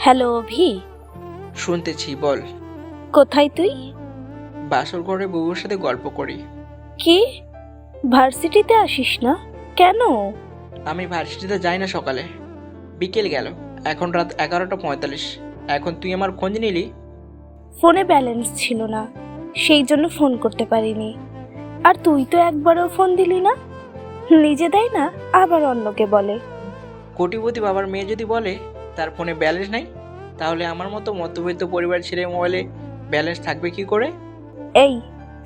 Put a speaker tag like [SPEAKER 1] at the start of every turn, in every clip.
[SPEAKER 1] Hello অভি।
[SPEAKER 2] শুনতেছি, বল।
[SPEAKER 1] কোথায় তুই?
[SPEAKER 2] বাসর ঘরে বউয়ের সাথে গল্প করি।
[SPEAKER 1] কি, ভার্সিটিতে আসিস না কেন?
[SPEAKER 2] আমি ভার্সিটিতে যাই না সকালে, বিকেল গেল, এখন রাত 11টা 45। এখন তুই আমার খোঁজ নিলি?
[SPEAKER 1] ফোনে ব্যালেন্স ছিল না, সেই জন্য ফোন করতে পারিনি। আর তুই তো একবারও ফোন দিলি না। নিজে দেয় না, আবার অন্যকে বলে।
[SPEAKER 2] কোটিপতি বাবার মেয়ে যদি বলে তার ফোনে ব্যালেন্স নাই, তাহলে আমার মতো মধ্যবিত্ত পরিবার ছেলে মোবাইলে ব্যালেন্স থাকবে কি করে?
[SPEAKER 1] এই,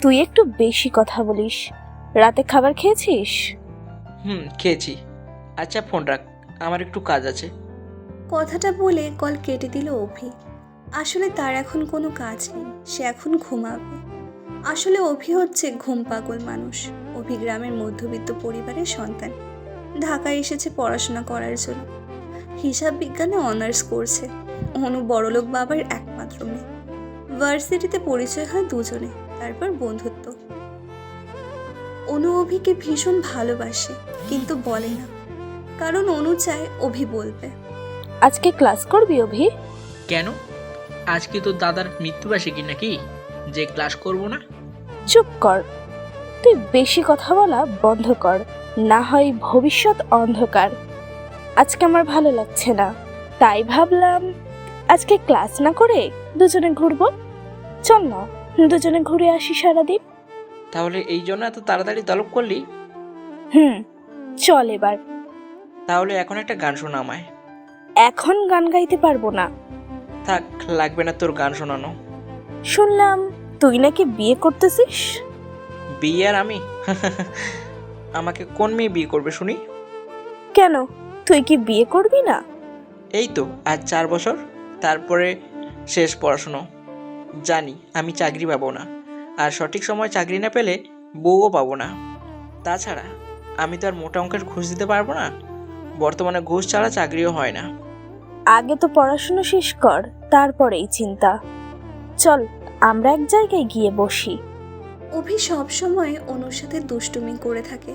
[SPEAKER 1] তুই একটু বেশি কথা বলিস। রাতে খাবার খেয়েছিস?
[SPEAKER 2] খেয়েছি। আচ্ছা ফোন রাখ, আমার একটু কাজ আছে।
[SPEAKER 3] কথাটা বলে কল কেটে দিল অভি। আসলে তার এখন কোনো কাজ নেই, সে এখন ঘুমাবে। আসলে অভি হচ্ছে ঘুম পাগল মানুষ। অভি গ্রামের মধ্যবিত্ত পরিবারের সন্তান, ঢাকায় এসেছে পড়াশোনা করার জন্য। হিসাব বিজ্ঞানে অনার্স করছে। অনু বড়লোক বাবার একমাত্র মেয়ে। ভার্সিটিতে পরিচয় হয় দুজনে, তারপর বন্ধুত্ব। অনু অভিকে ভীষণ ভালোবাসে, কিন্তু বলে না, কারণ অনু চায় অভি বলবে।
[SPEAKER 1] আজকে ক্লাস করবি অভি?
[SPEAKER 2] কেন? আজকে তো দাদার মৃত্যুবার্ষিকী নাকি যে ক্লাস করব না?
[SPEAKER 1] চুপ কর, তুই বেশি কথা বলা বন্ধ কর, না হয় ভবিষ্যৎ অন্ধকার। আজকে আমার ভালো লাগছে না, তাই ভাবলাম আজকে ক্লাস না করে দুজনে ঘুরবো। চল না, দুজনে ঘুরে আসি সারাদিন।
[SPEAKER 2] তাহলে এই জন্য এত তাড়াতাড়ি তলব করলি?
[SPEAKER 1] চল এবার।
[SPEAKER 2] তাহলে এখন একটা গান শোনা আমায়।
[SPEAKER 1] এখন গান গাইতে পারবো না।
[SPEAKER 2] থাক, লাগবে না তোর গান শোনানো।
[SPEAKER 1] শুনলাম তুই নাকি বিয়ে করতেছিস।
[SPEAKER 2] বিয়ে আর আমি? আমাকে কোন মেয়ে বিয়ে করবে শুনি?
[SPEAKER 1] কেন, তুই কি বিয়ে করবি না?
[SPEAKER 2] এই তো আজ 4 বছর, তারপরে শেষ পড়াশুনো। জানি আমি চাকরি পাবো না, আর সঠিক সময় চাকরি না পেলে বউও পাবো না। তাছাড়া আমি তো আর মোটা অঙ্কের ঘুষ দিতে পারবো না। বর্তমানে ঘুষ ছাড়া চাকরিও হয় না।
[SPEAKER 1] আগে তো পড়াশোনা শেষ কর, তারপরেই চিন্তা। চল আমরা এক জায়গায় গিয়ে বসি।
[SPEAKER 3] অভি সবসময় অনুর সাথে দুষ্টুমি করে থাকে,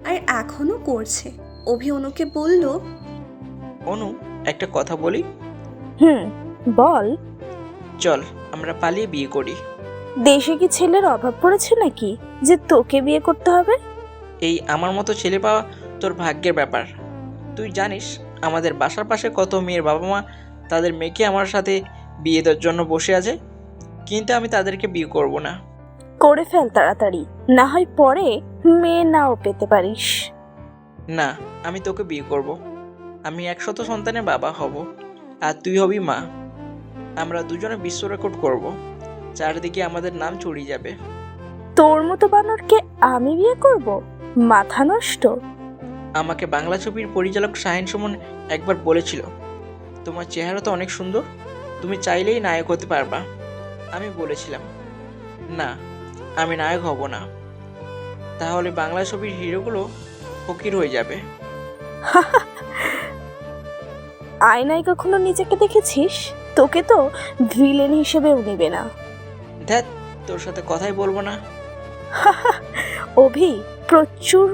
[SPEAKER 3] আর এখনো করছে। অভি অনুকে বলল,
[SPEAKER 2] অনু, একটা কথা বলি?
[SPEAKER 1] বল।
[SPEAKER 2] চল আমরা পালিয়ে বিয়ে করি।
[SPEAKER 1] দেশে কি ছেলের অভাব পড়েছে নাকি যে তোকে বিয়ে করতে হবে?
[SPEAKER 2] এই আমার মতো ছেলে পাওয়া তোর ভাগ্যের ব্যাপার। তুই জানিস আমাদের বাসার পাশে কত মেয়ের বাবা মা তাদের মেয়েকে আমার সাথে বিয়ে দেওয়ার জন্য বসে আছে, কিন্তু আমি তাদেরকে বিয়ে করব না।
[SPEAKER 1] করে ফেল তাড়াতাড়ি, না হয় পরে মেয়ে নাও পেতে পারিস।
[SPEAKER 2] না, আমি তোকে বিয়ে করব। আমি 100 সন্তানের বাবা হব, আর তুই হবি মা। আমরা দুজনে বিশ্ব রেকর্ড করব, চারিদিকে আমাদের নাম ছড়িয়ে যাবে।
[SPEAKER 1] তোর মতো বানরকে আমি বিয়ে করব? মাথা নষ্ট।
[SPEAKER 2] আমাকে বাংলা ছবির পরিচালক শাহিন সুমন একবার বলেছিল, তোমার চেহারা তো অনেক সুন্দর, তুমি চাইলেই নায়ক হতে পারবা। আমি বলেছিলাম, না, আমি নায়ক হব না। তাহলে বাংলা ছবির হিরোগুলো ফকির হয়ে যাবে।
[SPEAKER 1] আয়নায় কখনো নিজেকে দেখেছিস? তোকে তো ভিলেন হিসেবেও নেবে না।
[SPEAKER 2] ধ্যাত, তোর সাথে কথাই বলবো না।
[SPEAKER 1] অভি, প্রচুর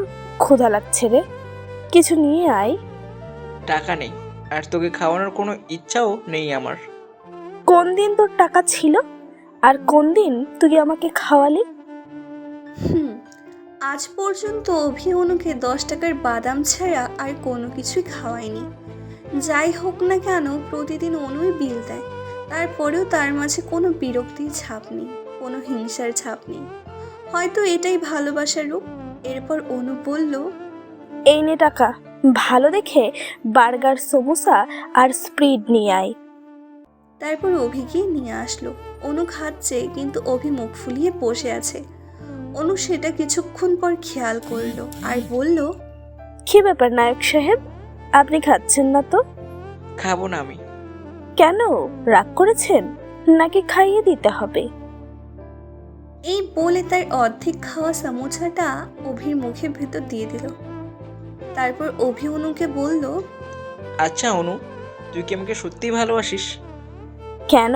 [SPEAKER 1] ক্ষুধা লাগছে রে, কিছু নিয়ে আয়।
[SPEAKER 2] টাকা নেই, আর তোকে খাওয়ানোর কোনো ইচ্ছাও নেই আমার।
[SPEAKER 1] কোন দিন তোর টাকা ছিল, আর কোন দিন তুই আমাকে খাওয়ালি?
[SPEAKER 3] আজ পর্যন্ত অভি অনুকে 10 টাকার বাদাম ছাড়া আর কোনো কিছুই খাওয়ায়নি। যাই হোক না কেন, প্রতিদিন অনুই বিল দেয়। তারপরেও তার মাঝে কোনো বিরক্তির ছাপ নেই, কোনো হিংসার ছাপ নেই। হয়তো এটাই ভালোবাসার রূপ। এরপর অনু বলল,
[SPEAKER 1] এই নে টাকা, ভালো দেখে বার্গার, সমোসা আর স্প্রিড নিয়ে আয়।
[SPEAKER 3] তারপর অভি গিয়ে নিয়ে আসলো। অনু খাচ্ছে, কিন্তু অভি মুখ ফুলিয়ে বসে আছে। অনু সেটা কিছুক্ষণ পর খেয়াল করলো আর বলল,
[SPEAKER 1] কি ব্যাপার নায়ক সাহেব, আপনি খাচ্ছেন না তো?
[SPEAKER 2] খাবো না আমি।
[SPEAKER 1] কেন, রাগ করেছেন নাকি খাইয়ে দিতে হবে?
[SPEAKER 3] এই বলে তার অর্ধেক খাওয়া সমোসাটা অভির মুখের ভেতর দিয়ে দিল। তারপর অভি অনুকে বলল,
[SPEAKER 2] আচ্ছা অনু, তুই কি আমাকে সত্যিই ভালোবাসিস?
[SPEAKER 1] কেন,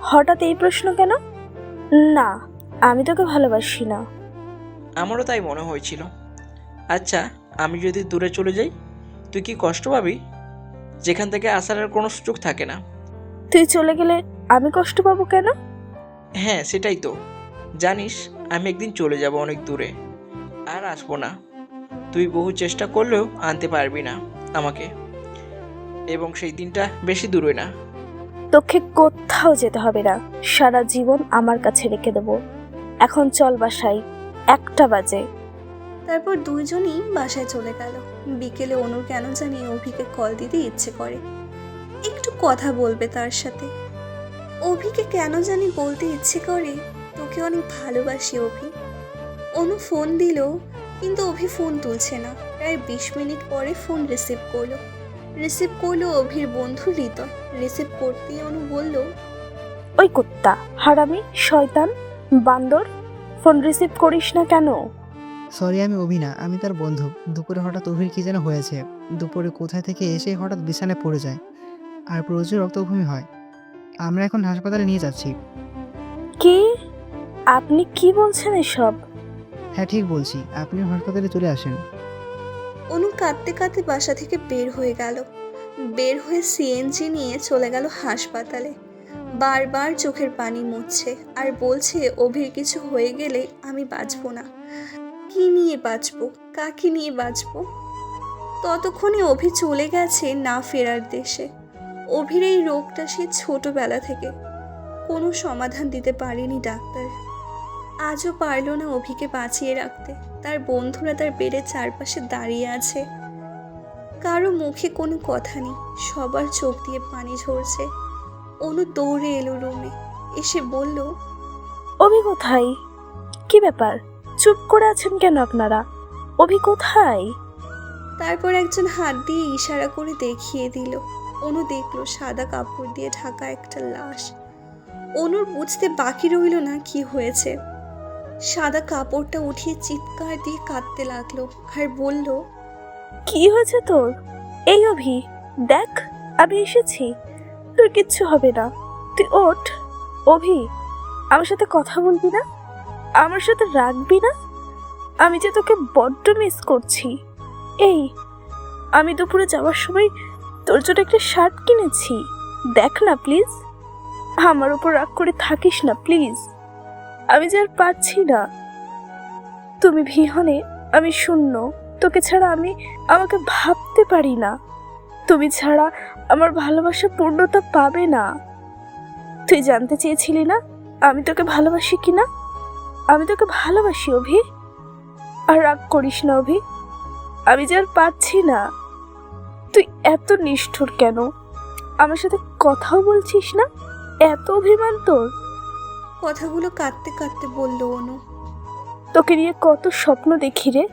[SPEAKER 1] হঠাৎ এই প্রশ্ন কেন? না, আমি তোকে ভালোবাসি না।
[SPEAKER 2] আমারও তাই মনে হয়েছিল। আচ্ছা, আমি যদি দূরে চলে যাই তুই কি কষ্ট পাবি? যেখান থেকে আসার আর কোনো সুযোগ থাকে না।
[SPEAKER 1] তুই চলে গেলে আমি কষ্ট পাবো কেন?
[SPEAKER 2] হ্যাঁ, সেটাই তো। জানিস, আমি একদিন চলে যাব অনেক দূরে, আর আসবো না। তুই বহু চেষ্টা করলেও আনতে পারবি না আমাকে, এবং সেই দিনটা বেশি দূরে না।
[SPEAKER 1] তোকে কোথাও যেতে হবে না, সারা জীবন আমার কাছে রেখে দেবো। এখন চল বাসায়, 1টা বাজে।
[SPEAKER 3] তারপর দুইজনই বাসায় চলে গেল। বিকেলে অনুর কেন জানি অভিকে কল দিতে ইচ্ছে করে, একটু কথা বলবে তার সাথে। অভিকে কেন জানি বলতে ইচ্ছে করে, তোকে অনেক ভালোবাসি অভি। অনু ফোন দিল, কিন্তু অভি ফোন তুলছে না। প্রায় 20 মিনিট পরে ফোন রিসিভ করলো অভির বন্ধু হৃদয়। রিসিভ করতেই অনু বলল,
[SPEAKER 1] ওই কুত্তা, হারামি, শয়তান, বান্দর, ফোন রিসিভ করিস না কেন?
[SPEAKER 4] সরি, আমি অভি না, আমি তার বন্ধু। দুপুরে হঠাৎ অভির কি যেন হয়েছে। দুপুরে কোথায় থেকে এসে হঠাৎ বিছানায় পড়ে যায় আর প্রচুর রক্তভূমি হয়। আমরা এখন হাসপাতালে নিয়ে যাচ্ছি।
[SPEAKER 1] কি? আপনি কি বলছেন এসব?
[SPEAKER 4] হ্যাঁ, ঠিক বলছি, আপনিও হাসপাতালে চলে আসেন।
[SPEAKER 3] অনু কাঁদতে কাঁদতে বাসা থেকে বের হয়ে গেল। বের হয়ে সিএনজি নিয়ে চলে গেল হাসপাতালে। বারবার চোখের পানি মুছছে আর বলছে, অভির কিছু হয়ে গেলে আমি বাঁচবো না। কি নিয়ে বাঁচবো, কাকে নিয়ে বাঁচবো? ততক্ষণে অভি চলে গেছে না ফেরার দেশে। অভির এই রোগটা সে ছোটবেলা থেকে, কোনো সমাধান দিতে পারেনি ডাক্তার। আজও পারল না অভিকে বাঁচিয়ে রাখতে। তার বন্ধুরা তার বেডের চারপাশে দাঁড়িয়ে আছে, কারো মুখে কোনো কথা নেই, সবার চোখ দিয়ে পানি ঝরছে। অনু দৌড়ে এলো রুমে, এসে বলল,
[SPEAKER 1] অভি কোথায়? কি ব্যাপার, চুপ করে আছেন কেন আপনারা? অভি কোথায়?
[SPEAKER 3] তারপর একজন হাত দিয়ে ইশারা করে দেখিয়ে দিল। অনু দেখলো সাদা কাপড় দিয়ে ঢাকা একটা লাশ। অনুর বুঝতে বাকি রইল না কি হয়েছে। সাদা কাপড়টা উঠিয়ে চিৎকার দিয়ে কাঁদতে লাগলো আর বলল,
[SPEAKER 1] কি হয়েছে তোর? এই অভি, দেখ আমি এসেছি, তোর কিচ্ছু হবে না, তুই ওঠ। অভি, আমার সাথে কথা বলবি না? আমার সাথে রাখবি না? আমি যে তোকে বড্ড মিস করছি। এই, আমি দুপুরে যাওয়ার সময় তোর জন্য একটা শার্ট কিনেছি, দেখ না প্লিজ। আমার উপর রাগ করে থাকিস না প্লিজ, আমি যে আর পারছি না। তুমি বিহনে আমি শূন্য, তোকে ছাড়া আমি আমাকে ভাবতে পারি না। তুমি ছাড়া আমার ভালোবাসা পূর্ণতা পাবে না। তুই জানতে চেয়েছিলি না আমি তোকে ভালোবাসি কিনা? আমি তোকে ভালোবাসি অভি, আর রাগ করিস না অভি, আমি যে আর পারছি না। তুই এত নিষ্ঠুর কেন? আমার সাথে কথাও বলছিস না? এত অভিমান তোর?
[SPEAKER 3] কথাগুলো কাঁদতে কাঁদতে বলল অনু।
[SPEAKER 1] তোকে নিয়ে কত স্বপ্ন দেখি রে,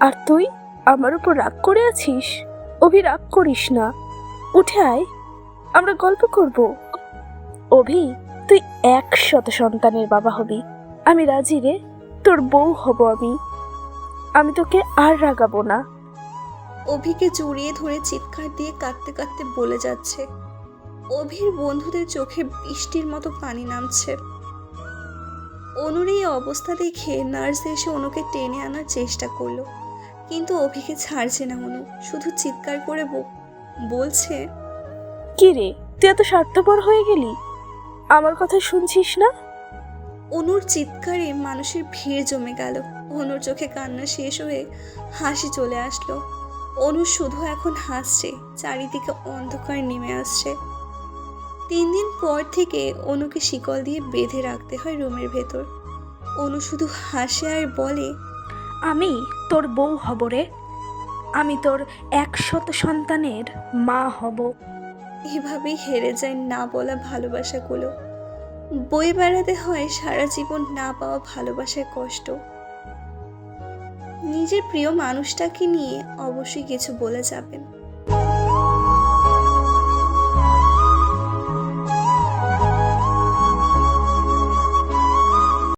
[SPEAKER 1] আর তুই আমার উপর রাগ করে আছিস? অভি, রাগ করিস না, উঠে আয়, আমরা গল্প করব। অভি, তুই 100 সন্তানের বাবা হবি, আমি রাজি রে, তোর বউ হব আমি তোকে আর রাগাবো না।
[SPEAKER 3] অভিকে জড়িয়ে ধরে চিৎকার দিয়ে কাঁদতে কাঁদতে বলে যাচ্ছে। অভির বন্ধুদের চোখে বৃষ্টির মতো পানি নামছে। অনুর এই অবস্থা দেখে নার্স এসে অনুকে টেনে আনার চেষ্টা করলো, কিন্তু অভিকে ছাড়ছে না অনু, শুধু চিৎকার করে বলছে,
[SPEAKER 1] কি রে, তুই এত স্বার্থপর হয়ে গেলি? আমার কথা শুনছিস না?
[SPEAKER 3] অনুর চিৎকারে মানুষের ভিড় জমে গেল। অনুর চোখে কান্না শেষ হয়ে হাসি চলে আসলো। অনু শুধু এখন হাসছে, চারিদিকে অন্ধকার নেমে আসছে। 3 দিন পর থেকে অনুকে শিকল দিয়ে বেঁধে রাখতে হয় রুমের ভেতর। অনু শুধু হাসে আর বলে,
[SPEAKER 1] আমি তোর বউ হব রে, আমি তোর 100 সন্তানের মা হব।
[SPEAKER 3] এভাবেই হেরে যায় না বলা ভালোবাসাগুলো। বয়ে বেড়াতে হয় সারা জীবন না পাওয়া ভালোবাসার কষ্ট। নিজের প্রিয় মানুষটাকে নিয়ে অবশ্যই কিছু বলে যাবেন।